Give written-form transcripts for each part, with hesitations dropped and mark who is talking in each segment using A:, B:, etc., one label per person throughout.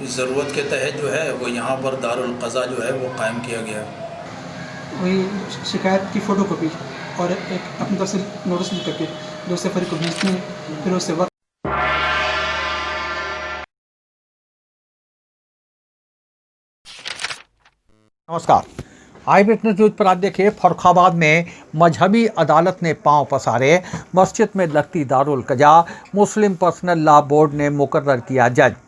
A: इस ज़रूरत के तहत जो है वो यहाँ पर दारुल क़ज़ा जो है वो कायम किया गया है।
B: वही शिकायत की फ़ोटोकॉपी और एक अपनी तरफ से नोटिस लिख करके दूसरे फरीक को भेजते हैं, फिर उससे वक्त
C: नमस्कार। आई विटनेस न्यूज पर आज देखिए, फर्रुखाबाद में मजहबी अदालत ने पांव पसारे। मस्जिद में लगती दारुल क़ज़ा, मुस्लिम पर्सनल लॉ बोर्ड ने मुकर्रर किया जज।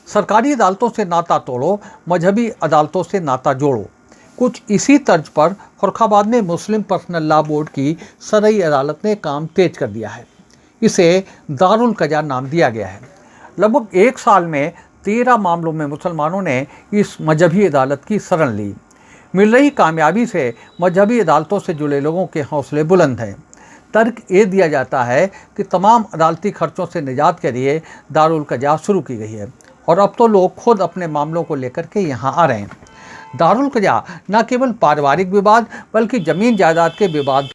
C: सरकारी अदालतों से नाता तोड़ो, मजहबी अदालतों से नाता जोड़ो। कुछ इसी तर्ज पर फर्रुखाबाद में मुस्लिम पर्सनल लॉ बोर्ड की सरई अदालत ने काम तेज कर दिया है। इसे दारुल क़ज़ा नाम दिया गया है। लगभग एक साल में 13 मामलों में मुसलमानों ने इस मजहबी अदालत की शरण ली। मिल रही कामयाबी से मजहबी अदालतों से जुड़े लोगों के हौसले बुलंद हैं। तर्क ये दिया जाता है कि तमाम अदालती खर्चों से निजात के लिए दारुल क़ज़ा शुरू की गई है और अब तो लोग खुद अपने मामलों को लेकर के यहाँ आ रहे हैं। दारुल क़ज़ा न केवल पारिवारिक विवाद बल्कि ज़मीन जायदाद के विवाद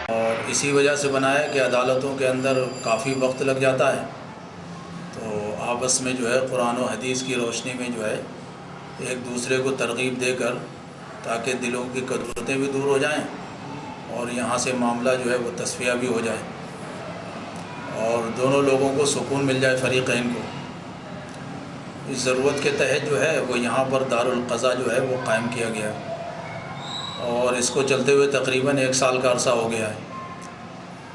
A: और इसी वजह से बनाया कि अदालतों के अंदर काफ़ी वक्त लग जाता है, तो आपस में जो है कुरान और हदीस की रोशनी में जो है एक दूसरे को तरगीब देकर ताकि दिलों की कदूरतें भी दूर हो जाएं और यहाँ से मामला जो है वो तस्फिया भी हो जाए और दोनों लोगों को सुकून मिल जाए, फ़रीक़ैन को। इस ज़रूरत के तहत जो है वो यहाँ पर दारुल क़ज़ा जो है वो कायम किया गया है और इसको चलते हुए तकरीबन 1 साल का अरसा हो गया है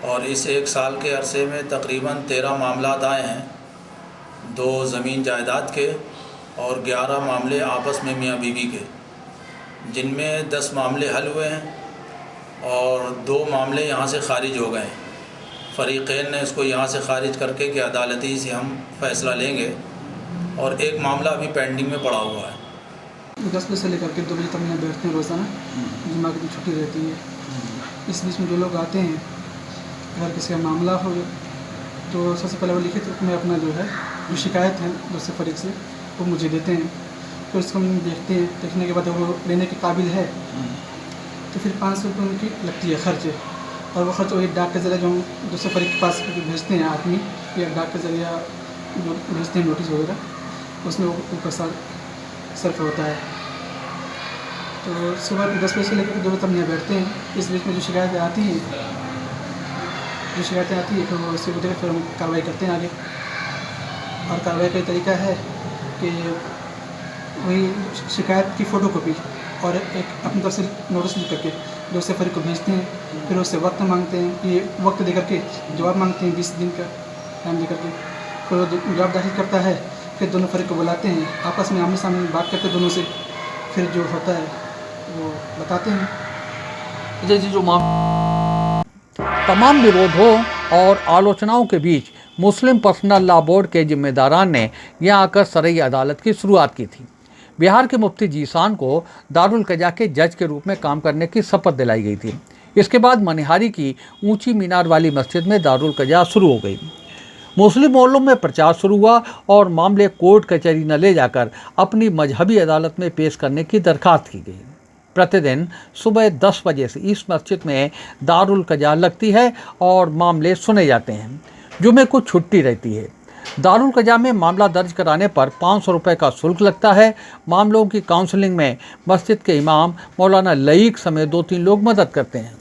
A: और इस 1 साल के अरसे में तकरीबन 13 मामलात आए हैं, 2 ज़मीन जायदाद के और 11 मामले आपस में मियाँ बीवी के, जिनमें 10 मामले हल हुए हैं और 2 मामले यहाँ से ख़ारिज हो गए हैं। फ़रीक़ैन ने इसको यहाँ से ख़ारिज करके कि अदालती से हम फ़ैसला लेंगे और एक मामला अभी पेंडिंग में पड़ा हुआ है।
B: 10 बजे से लेकर के 2 बजे तक यहाँ बैठते हैं रोज़ाना, जुम्मा की दिन छुट्टी रहती है। इस बीच में जो लोग आते हैं, अगर किसी का मामला हो तो सबसे पहले वो लिखित रूप में अपना जो है जो शिकायत है दूसरे फरीक से वो मुझे देते हैं, फिर उसको हम देखते हैं। देखने के बाद वो लेने के काबिल है तो फिर 500 रुपये उनकी लगती है खर्च, और वो खर्च वही डाक के ज़रिए जो हम दूसरे फरीक के पास भेजते हैं आदमी, या डाक के ज़रिए जो भेजते हैं नोटिस वगैरह, उसमें वो पैसा सर्फ होता है। तो सुबह 10 बजे से लेकर 2 बजे तक यहाँ बैठते हैं। इस बीच में जो शिकायतें आती हैं फिर वो उसी को देखकर फिर हम कार्रवाई करते हैं आगे। और कार्रवाई का तरीका है कि वही शिकायत की फ़ोटोकॉपी और एक अपनी तरफ से नोटिस लिख करके दूसरे फरीक को भेजते हैं, फिर उससे वक्त मांगते हैं, ये वक्त दे करके जवाब मांगते हैं 20 दिन का टाइम दे करके। फिर वो जवाब दाखिल करता है, फिर दोनों फरीक को बुलाते हैं, आपस में आमने सामने बात करते हैं दोनों से, फिर जो होता है वो बताते हैं।
C: जैसे जो तमाम विरोधों और आलोचनाओं के बीच मुस्लिम पर्सनल लॉ बोर्ड के जिम्मेदारान ने यहां आकर शरई अदालत की शुरुआत की थी। बिहार के मुफ्ती जीशान को दारुल कजा के जज के रूप में काम करने की शपथ दिलाई गई थी। इसके बाद मनिहारी की ऊंची मीनार वाली मस्जिद में दारुल कजा शुरू हो गई। मुस्लिम मोहल्लों में प्रचार शुरू हुआ और मामले कोर्ट कचहरी न ले जाकर अपनी मजहबी अदालत में पेश करने की दरखास्त की गई। प्रतिदिन सुबह 10 बजे से इस मस्जिद में दारुल कजा लगती है और मामले सुने जाते हैं। जुमे को छुट्टी रहती है। दारुल कजा में मामला दर्ज कराने पर 500 रुपये का शुल्क लगता है। मामलों की काउंसलिंग में मस्जिद के इमाम मौलाना लईक समेत 2-3 लोग मदद करते हैं।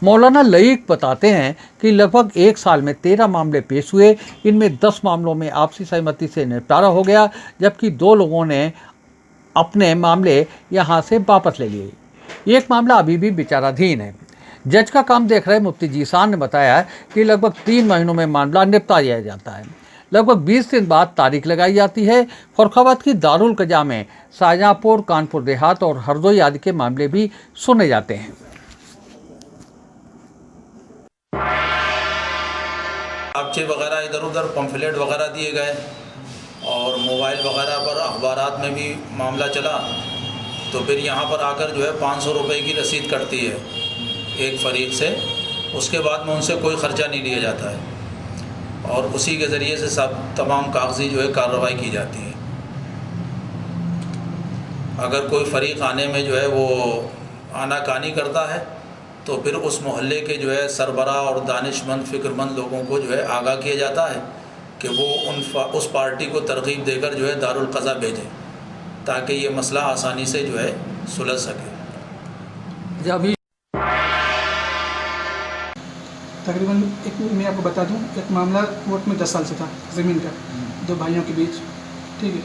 C: मौलाना लईक बताते हैं कि लगभग 1 साल में 13 मामले पेश हुए। इनमें 10 मामलों में आपसी सहमति से निपटारा हो गया, जबकि 2 लोगों ने अपने मामले यहां से वापस ले लिए। एक मामला अभी भी विचाराधीन है। जज का काम देख रहे मुफ्ती जीशान ने बताया कि लगभग 3 महीनों में मामला निपटा दिया जाता है। लगभग 20 दिन बाद तारीख लगाई जाती है। फर्रुखाबाद की दारुल कजा में शाहजहांपुर, कानपुर देहात और हरदोई आदि के मामले भी सुने जाते हैं।
A: आपचे वगैरह इधर उधर पम्फलेट वगैरह दिए गए और मोबाइल वगैरह पर अखबारात में भी मामला चला। तो फिर यहाँ पर आकर जो है 500 रुपये की रसीद कटती है एक फरीक से। उसके बाद में उनसे कोई ख़र्चा नहीं लिया जाता है और उसी के ज़रिए से सब तमाम कागज़ी जो है कार्रवाई की जाती है। अगर कोई फ़रीक आने में जो है वो आनाकानी करता है तो फिर उस मोहल्ले के जो है सरबराह और दानिशमंद फ़िक्रमंद लोगों को जो है आगाह किया जाता है कि वो उस पार्टी को तरगीब देकर जो है दारुल क़ज़ा भेजें ताकि ये मसला आसानी से जो है सुलझ सके।
C: अभी
B: तकरीबन मैं आपको बता दूं, एक मामला कोर्ट में 10 साल से था ज़मीन का, 2 भाइयों के बीच। ठीक है,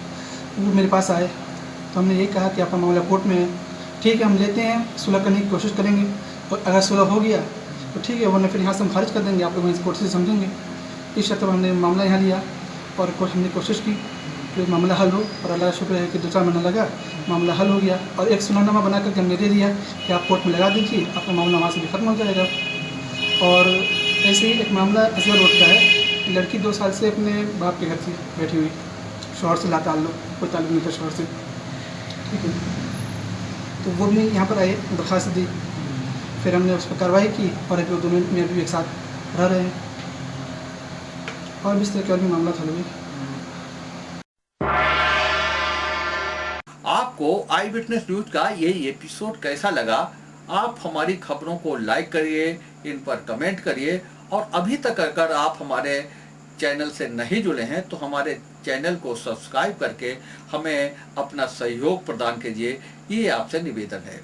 B: वो मेरे पास आए तो हमने ये कहा कि आपका मामला कोर्ट में है, ठीक है हम लेते हैं, सुलह करने की कोशिश करेंगे और अगर सुलह हो गया तो ठीक है, वरना फिर यहाँ से हम खारिज कर देंगे, आप लोग इस कोर्ट से समझेंगे। इस शर्त पर हमने मामला यहाँ लिया और हमने कोशिश की कि मामला हल हो और अल्लाह का शुक्र है कि 2-4 महीना लगा, मामला हल हो गया और एक सुलहनामा बना करके हमने दे दिया कि आप कोर्ट में लगा दीजिए, आपका मामला वहाँ से भी ख़त्म हो जाएगा। और ऐसे ही एक मामला असगर रोड का है। लड़की 2 साल से अपने बाप के घर से बैठी हुई, शौहर से लाताल्लुक़, कोई ताल्लुक़ नहीं था शौहर से। ठीक है, तो वो भी यहाँ पर आए, दरख्वास्त दी, फिर हमने उस पर कार्रवाई की और अभी वो दोनों में भी एक साथ रह रहे हैं और भी इस तरह के और भी मामला हल हुए।
C: आपको आई विटनेस न्यूज का ये एपिसोड कैसा लगा? आप हमारी खबरों को लाइक करिए, इन पर कमेंट करिए और अभी तक अगर आप हमारे चैनल से नहीं जुड़े हैं तो हमारे चैनल को सब्सक्राइब करके हमें अपना सहयोग प्रदान कीजिए, ये आपसे निवेदन है।